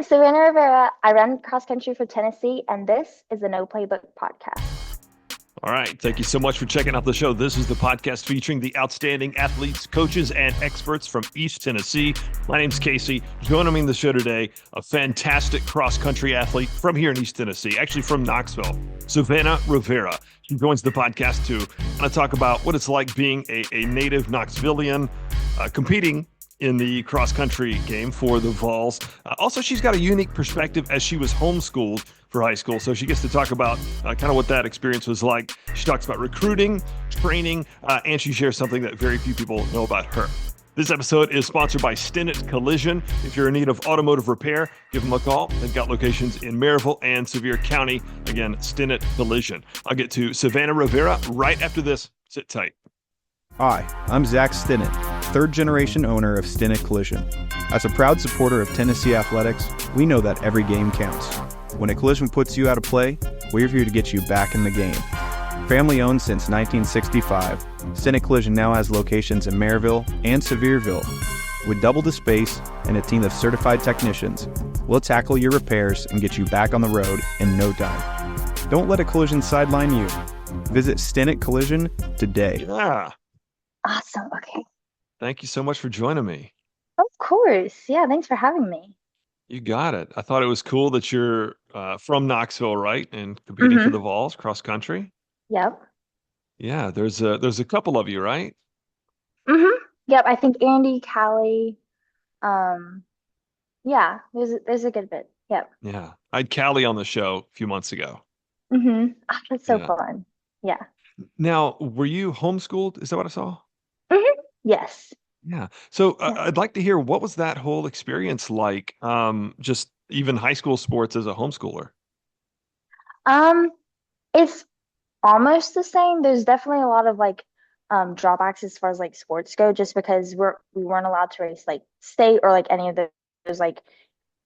Savannah Rivera. I run cross country for Tennessee, and this is the No Playbook podcast. All right. Thank you so much for checking out the show. This is the podcast featuring the outstanding athletes, coaches, and experts from East Tennessee. My name's Casey. Joining me in the show today, a fantastic cross-country athlete from here in East Tennessee, actually from Knoxville, Savannah Rivera. She joins the podcast to kind of talk about what it's like being a native Knoxvillian, competing in the cross-country game for the Vols. Also, she's got a unique perspective as she was homeschooled for high school, so she gets to talk about kind of what that experience was like. She talks about recruiting, training, and she shares something that very few people know about her. This episode is sponsored by Stinnett Collision. If you're in need of automotive repair, give them a call. They've got locations in Maryville and Sevier County. Again, Stinnett Collision. I'll get to Savannah Rivera right after this. Sit tight. Hi, I'm Zach Stinnett, third-generation owner of Stinnett Collision. As a proud supporter of Tennessee athletics, we know that every game counts. When a collision puts you out of play, we're here to get you back in the game. Family-owned since 1965, Stinnett Collision now has locations in Maryville and Sevierville. With double the space and a team of certified technicians, we'll tackle your repairs and get you back on the road in no time. Don't let a collision sideline you. Visit Stinnett Collision today. Yeah. Awesome. Okay. Thank you so much for joining me. Of course. Yeah. Thanks for having me. You got it. I thought it was cool that you're from Knoxville, right? And competing for the Vols cross country. Yep. Yeah, there's a couple of you, right? Yep. I think Andy, Callie. Yeah. There's a good bit. Yep. Yeah. I had Callie on the show a few months ago. Oh, that's so Yeah. fun. Yeah. Now, were you homeschooled? Is that what I saw? Yes. Yeah. So Yeah. I'd like to hear, what was that whole experience like? Just even high school sports as a homeschooler. Um, it's almost the same. There's definitely a lot of like drawbacks as far as like sports go, just because we weren't allowed to race like state or like any of those like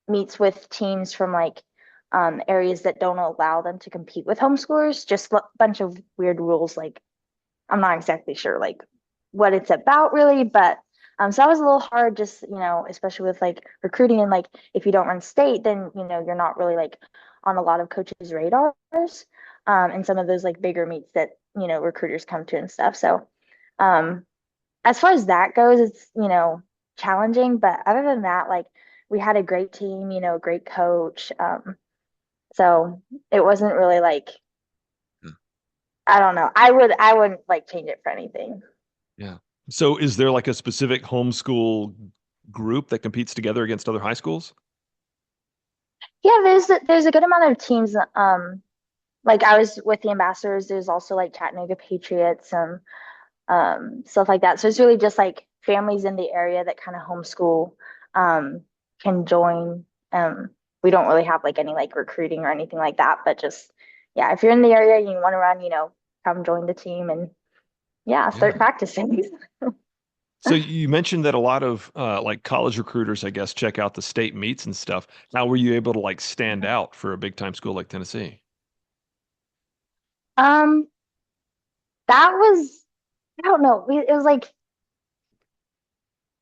meets with teams from like areas that don't allow them to compete with homeschoolers. Just a bunch of weird rules. Like I'm not exactly sure like what it's about really, but so that was a little hard, just especially with like recruiting and like if you don't run state, then you're not really like on a lot of coaches' radars, and some of those like bigger meets that recruiters come to and stuff. So as far as that goes, it's challenging, but other than that, like we had a great team, great coach, so it wasn't really like I don't know. I wouldn't like change it for anything. Yeah. So is there like a specific homeschool group that competes together against other high schools? Yeah, there's a good amount of teams. Like I was with the Ambassadors. There's also like Chattanooga Patriots and stuff like that. So it's really just like families in the area that kind of homeschool can join. We don't really have like any like recruiting or anything like that, but just yeah, if you're in the area and you want to run, come join the team and yeah, start practicing. So you mentioned that a lot of like college recruiters, I guess, check out the state meets and stuff. Now, were you able to like stand out for a big time school like Tennessee? Um, that was I don't know. It was like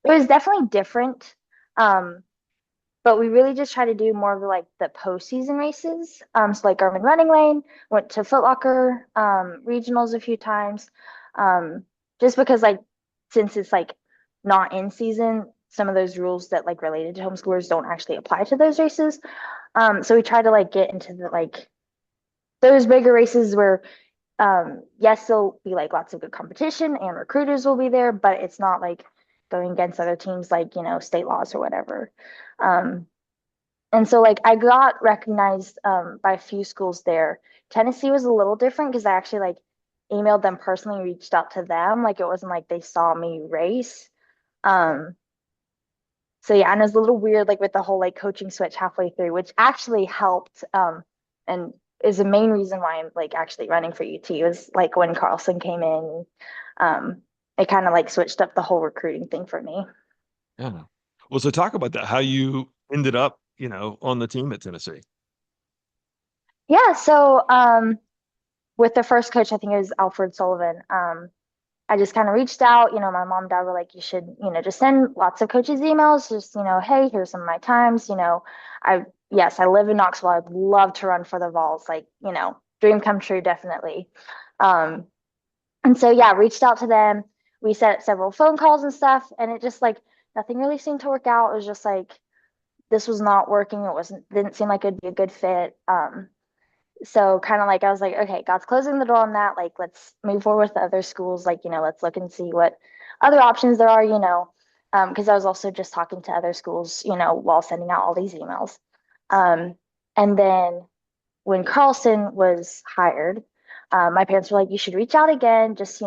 it was definitely different. Um, but we really just try to do more of like the postseason races. So like Garmin Running Lane, went to Foot Locker regionals a few times. Just because like since it's like not in season, some of those rules that like related to homeschoolers don't actually apply to those races. So we try to like get into the like those bigger races where yes, there'll be like lots of good competition and recruiters will be there, but it's not like going against other teams like, state laws or whatever. And so like I got recognized by a few schools there. Tennessee was a little different because I actually like emailed them personally, reached out to them. Like it wasn't like they saw me race. Um, so yeah, and it was a little weird like with the whole like coaching switch halfway through, which actually helped and is the main reason why I'm like actually running for UT. It was like when Carlson came in, it kind of like switched up the whole recruiting thing for me. Yeah. Well, so talk about that, how you ended up, on the team at Tennessee. Yeah, so with the first coach, I think it was Alfred Sullivan. I I just kind of reached out. My mom and dad were like, you should, just send lots of coaches emails. Just, hey, here's some of my times. Yes, I live in Knoxville. I'd love to run for the Vols. Like, dream come true, definitely. Um, and so, yeah, reached out to them. We set up several phone calls and stuff. And it just like nothing really seemed to work out. It was just like, this was not working. Didn't seem like it'd be a good fit. So kind of like I was like, okay, God's closing the door on that. Like, let's move forward with the other schools. Like, let's look and see what other options there are, because I was also just talking to other schools, while sending out all these emails. And then when Carlson was hired, my parents were like, you should reach out again, just,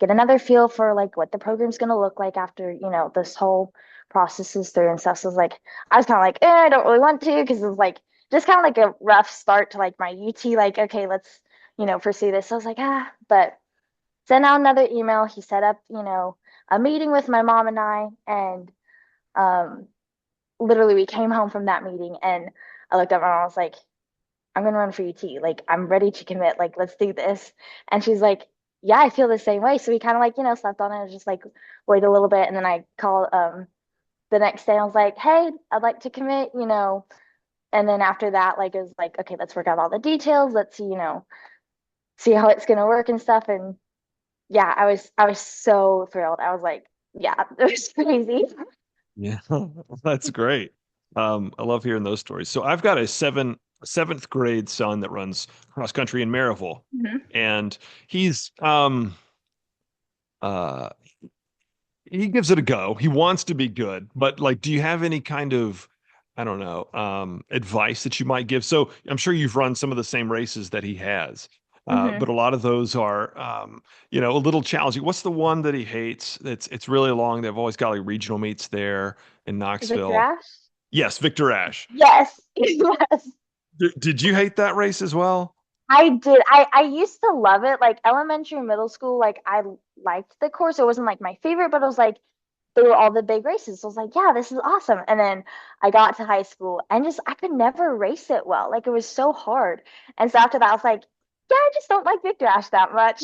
get another feel for like what the program's going to look like after, this whole process is through and stuff. So I was kind of like, I don't really want to, because it was like just kind of like a rough start to like my UT, like, okay, let's, pursue this. So I was like, but sent out another email. He set up, a meeting with my mom and I, and um, literally we came home from that meeting and I looked up and I was like, I'm gonna run for UT. Like, I'm ready to commit. Like, let's do this. And she's like, yeah, I feel the same way. So we kind of like, slept on it, just like wait a little bit. And then I called the next day. I was like, hey, I'd like to commit, And then after that, like it was like, okay, let's work out all the details. Let's see, see how it's gonna work and stuff. And yeah, I was so thrilled. I was like, yeah, it was crazy. Yeah, that's great. I love hearing those stories. So I've got a seventh grade son that runs cross country in Maryville, Mhm. and he's uh he gives it a go. He wants to be good, but like, do you have any kind of, I don't know, advice that you might give? So I'm sure you've run some of the same races that he has, but Mhm. a lot of those are, a little challenging. What's the one that he hates? It's really long. They've always got like regional meets there in Victor Knoxville. Ash? Yes, Victor Ash. Yes. Yes. Did you hate that race as well? I did. I used to love it. Like elementary and middle school, like I liked the course. It wasn't like my favorite, but it was like they were all the big races. So I was like, yeah, this is awesome. And then I got to high school and just I could never race it well. Like it was so hard. And so after that, I was like, yeah, I just don't like Victor Ash that much.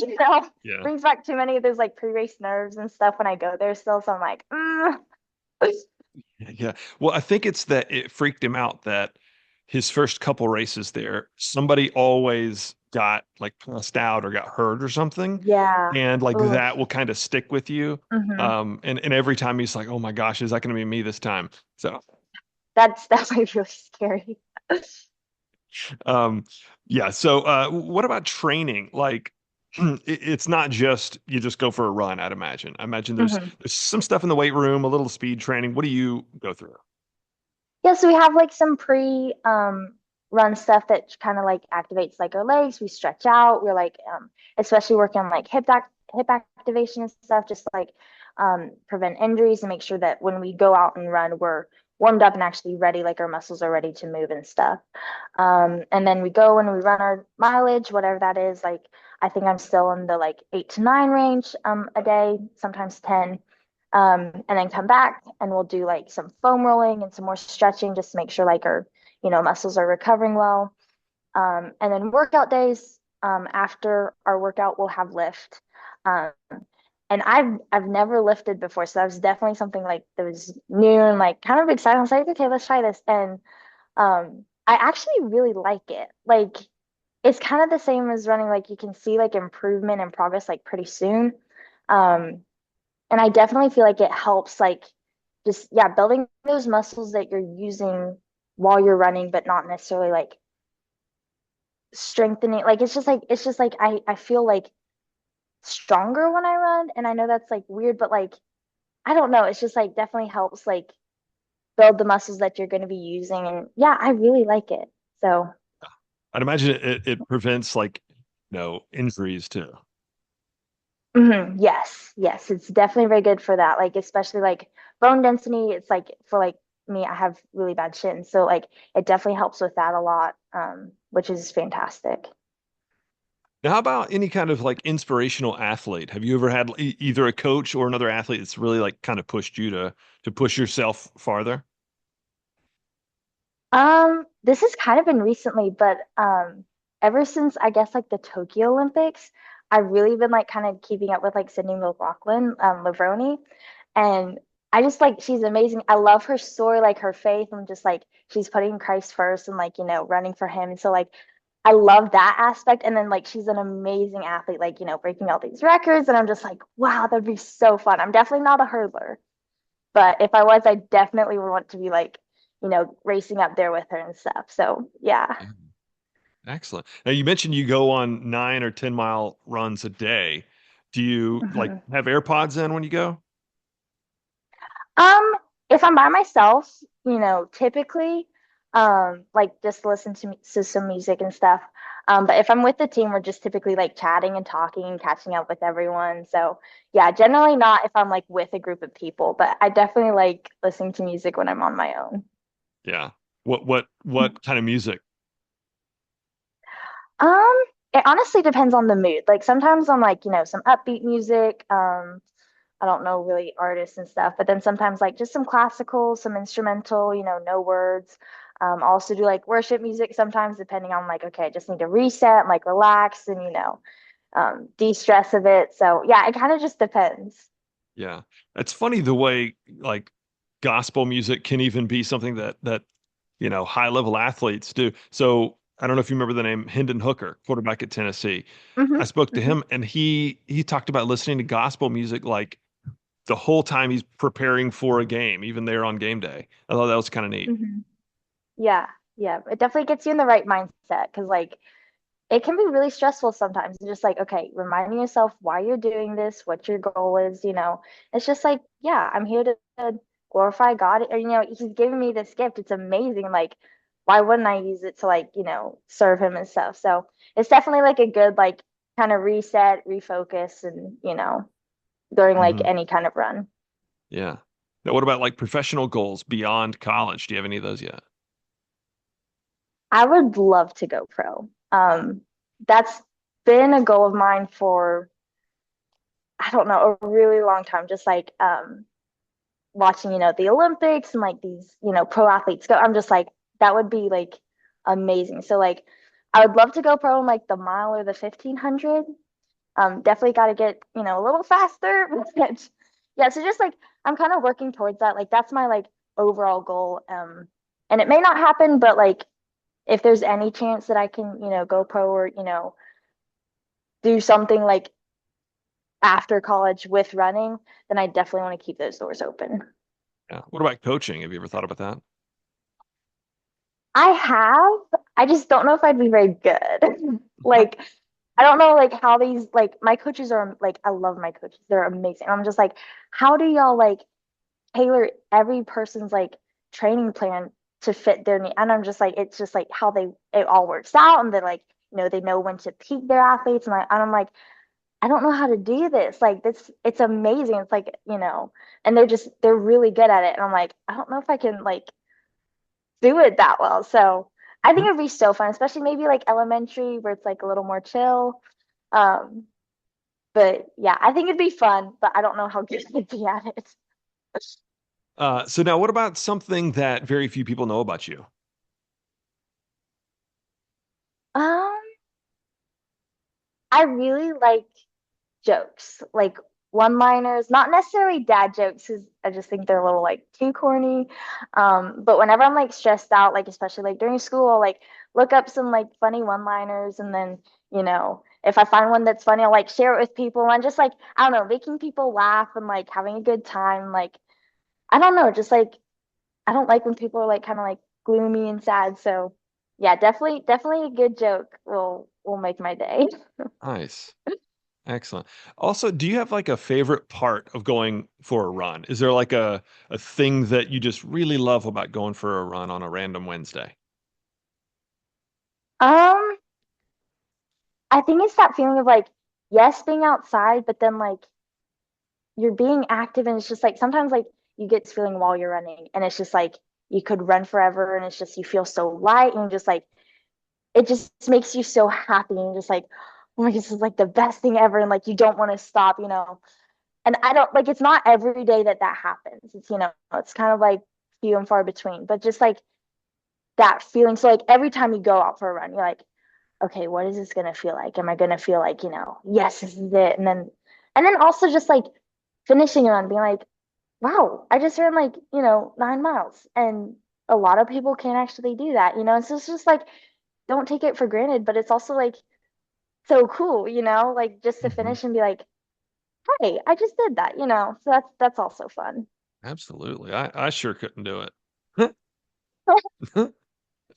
Yeah. Brings back too many of those like pre-race nerves and stuff when I go there still. So I'm like, Yeah. Well, I think it's that it freaked him out that his first couple races there, somebody always got like passed out or got hurt or something. yeah. And like Ugh. that will kind of stick with you. Hmm. And every time he's like, oh my gosh, is that going to be me this time? So, That's like really scary. um, yeah. So, what about training? Like, it's not just you just go for a run, I'd imagine. I imagine Mhm. there's some stuff in the weight room, a little speed training. What do you go through? Yeah, so we have like some pre run stuff that kind of like activates like our legs. We stretch out. We're like especially working on like hip activation and stuff, just like prevent injuries and make sure that when we go out and run, we're warmed up and actually ready, like our muscles are ready to move and stuff. And then we go and we run our mileage, whatever that is. Like I think I'm still in the like 8 to 9 range a day, sometimes 10. And then come back and we'll do like some foam rolling and some more stretching just to make sure like our, muscles are recovering well. And then workout days, after our workout, we'll have lift. Um, and I've never lifted before, so that was definitely something like that was new and like kind of exciting. I was like, okay, let's try this. And I actually really like it. Like it's kind of the same as running, like you can see like improvement and progress like pretty soon. Um, and I definitely feel like it helps, like, just, yeah, building those muscles that you're using while you're running, but not necessarily like strengthening. Like, it's just like I feel like stronger when I run. And I know that's like weird, but like, I don't know. It's just like definitely helps like build the muscles that you're going to be using. And yeah, I really like it. So, I'd imagine it prevents like, injuries too. yes, yes, it's definitely very good for that. Like, especially like bone density. It's like for like me, I have really bad shin, so like it definitely helps with that a lot, which is fantastic. Now, how about any kind of like inspirational athlete? Have you ever had either a coach or another athlete that's really like kind of pushed you to push yourself farther? This has kind of been recently, but ever since I guess like the Tokyo Olympics, I've really been like kind of keeping up with like Sydney McLaughlin, Lavroni, and I just like she's amazing. I love her story, like her faith, and just like she's putting Christ first and like running for him. And so like I love that aspect. And then like she's an amazing athlete, like breaking all these records. And I'm just like, wow, that'd be so fun. I'm definitely not a hurdler, but if I was, I definitely would want to be like racing up there with her and stuff. So yeah. Yeah. Excellent. Now you mentioned you go on 9 or 10 mile runs a day. Do you like Mhm. have AirPods in when you go? Um, if I'm by myself, typically, like just listen to some music and stuff. But if I'm with the team, we're just typically like chatting and talking and catching up with everyone. So yeah, generally not if I'm like with a group of people, but I definitely like listening to music when I'm on my own. Yeah. What kind of music? Um, it honestly depends on the mood. Like sometimes I'm like, some upbeat music. I don't know really artists and stuff, but then sometimes like just some classical, some instrumental, no words. I also do like worship music sometimes, depending on like, okay, I just need to reset, and, like relax and de-stress a bit. So yeah, it kind of just depends. Yeah. It's funny the way like gospel music can even be something that high level athletes do. So I don't know if you remember the name Hendon Hooker, quarterback at Tennessee. Hmm. I spoke to Hmm. him and he talked about listening to gospel music like the whole time he's preparing for a game, even there on game day. I thought that was kind of neat. Hmm. Yeah, yeah, it definitely gets you in the right mindset because like it can be really stressful sometimes. It's just like, okay, reminding yourself why you're doing this, what your goal is. It's just like, yeah, I'm here to glorify God. Or, He's giving me this gift. It's amazing. Like, why wouldn't I use it to like, serve him and stuff? So it's definitely like a good, like, kind of reset, refocus, and, during like Hmm. any kind of run. Yeah. Now, what about like professional goals beyond college? Do you have any of those yet? I would love to go pro. That's been a goal of mine for, I don't know, a really long time. Just like, watching, the Olympics and like these, pro athletes go. I'm just like, that would be like amazing. So like I would love to go pro in like the mile or the 1500. Definitely got to get, a little faster. But yeah, so just like I'm kind of working towards that. Like that's my like overall goal. And it may not happen, but like if there's any chance that I can, go pro or, do something like after college with running, then I definitely want to keep those doors open. Yeah. What about coaching? Have you ever thought about that? I have. I just don't know if I'd be very good. Like, I don't know like how these like my coaches are like I love my coaches. They're amazing. I'm just like, how do y'all like tailor every person's like training plan to fit their need? And I'm just like, it's just like how it all works out and they're like, they know when to peak their athletes and I'm like, I don't know how to do this. Like this it's amazing. It's like, and they're really good at it. And I'm like, I don't know if I can like do it that well. So I think it'd be so fun, especially maybe like elementary where it's like a little more chill. Um, but yeah, I think it'd be fun, but I don't know how good I'd be at it. So now what about something that very few people know about you? Um, I really like jokes, like one-liners, not necessarily dad jokes, because I just think they're a little like too corny. But whenever I'm like stressed out, like especially like during school, I'll like look up some like funny one-liners, and then if I find one that's funny, I'll like share it with people. And I'm just like I don't know, making people laugh and like having a good time. Like I don't know, just like I don't like when people are like kind of like gloomy and sad. So yeah, definitely a good joke will make my day. Nice. Excellent. Also, do you have like a favorite part of going for a run? Is there like a thing that you just really love about going for a run on a random Wednesday? Um, I think it's that feeling of like, yes, being outside, but then like you're being active and it's just like sometimes like you get this feeling while you're running and it's just like you could run forever and it's just you feel so light and just like it just makes you so happy and just like, oh my God, this is like the best thing ever. And like you don't want to stop. And I don't like it's not every day that that happens. It's kind of like few and far between, but just like that feeling. So like every time you go out for a run, you're like, okay, what is this gonna feel like? Am I gonna feel like, yes, this is it? And then also just like finishing it on being like, wow, I just ran like, 9 miles. And a lot of people can't actually do that. And so it's just like, don't take it for granted, but it's also like so cool, like just to Mhm. finish and be like, hey, I just did that. So that's also fun. Absolutely. I sure couldn't do it.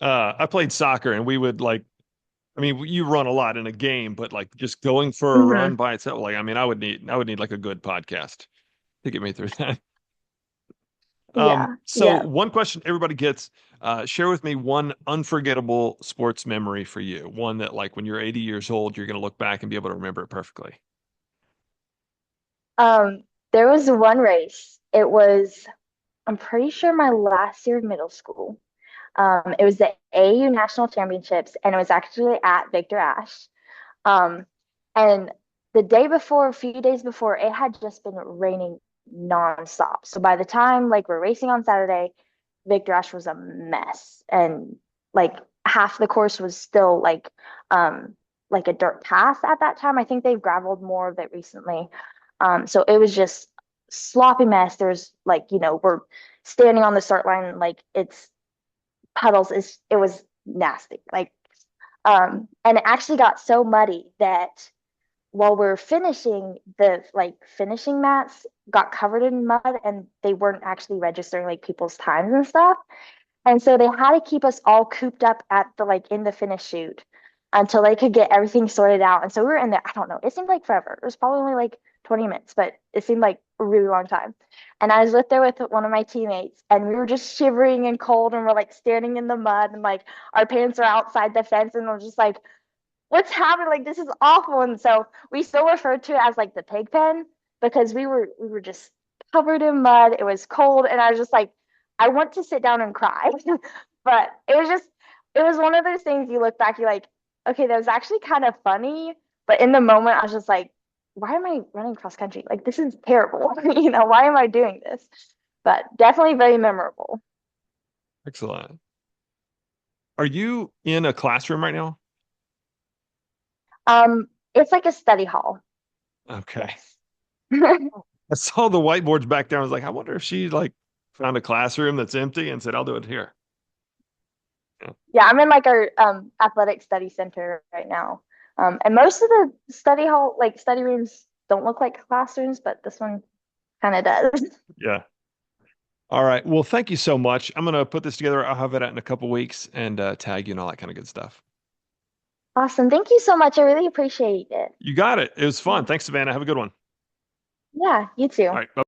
I played soccer and we would like, I mean, you run a lot in a game, but like just going for a Hmm. run by itself, like, I mean, I would need like a good podcast to get me through that. Yeah, So yeah. one question everybody gets, share with me one unforgettable sports memory for you. One that like when you're 80 years old, you're going to look back and be able to remember it perfectly. Um, there was one race. It was, I'm pretty sure my last year of middle school. It was the AU National Championships, and it was actually at Victor Ashe. Um, and the day before, a few days before, it had just been raining nonstop. So by the time like we're racing on Saturday, Victor Ashe was a mess, and like half the course was still like a dirt path at that time. I think they've graveled more of it recently. So it was just sloppy mess. There's like we're standing on the start line like it's puddles. It was nasty. And it actually got so muddy that while we're finishing, the like finishing mats got covered in mud and they weren't actually registering like people's times and stuff. And so they had to keep us all cooped up at the like in the finish chute until they could get everything sorted out. And so we were in there, I don't know, it seemed like forever. It was probably only like 20 minutes, but it seemed like a really long time. And I was with there with one of my teammates and we were just shivering and cold and we're like standing in the mud and like our parents are outside the fence and we're just like, what's happening? Like this is awful. And so we still referred to it as like the pig pen because we were just covered in mud. It was cold, and I was just like, I want to sit down and cry. But it was one of those things you look back, you're like, okay, that was actually kind of funny. But in the moment, I was just like, why am I running cross country? Like this is terrible. Why am I doing this? But definitely very memorable. Excellent. Are you in a classroom right now? It's like a study hall. Okay. Yes. I saw the whiteboards back there. I was like, I wonder if she like found a classroom that's empty and said, I'll do it here. Yeah. Yeah, I'm in like our athletic study center right now. And most of the study hall, like study rooms, don't look like classrooms, but this one kind of does. Yeah. All right. Well, thank you so much. I'm going to put this together. I'll have it out in a couple weeks and tag you and all that kind of good stuff. Awesome. Thank you so much. I really appreciate it. You got it. It was fun. Thanks, Savannah. Have a good one. Yeah, you too. All right. Bye.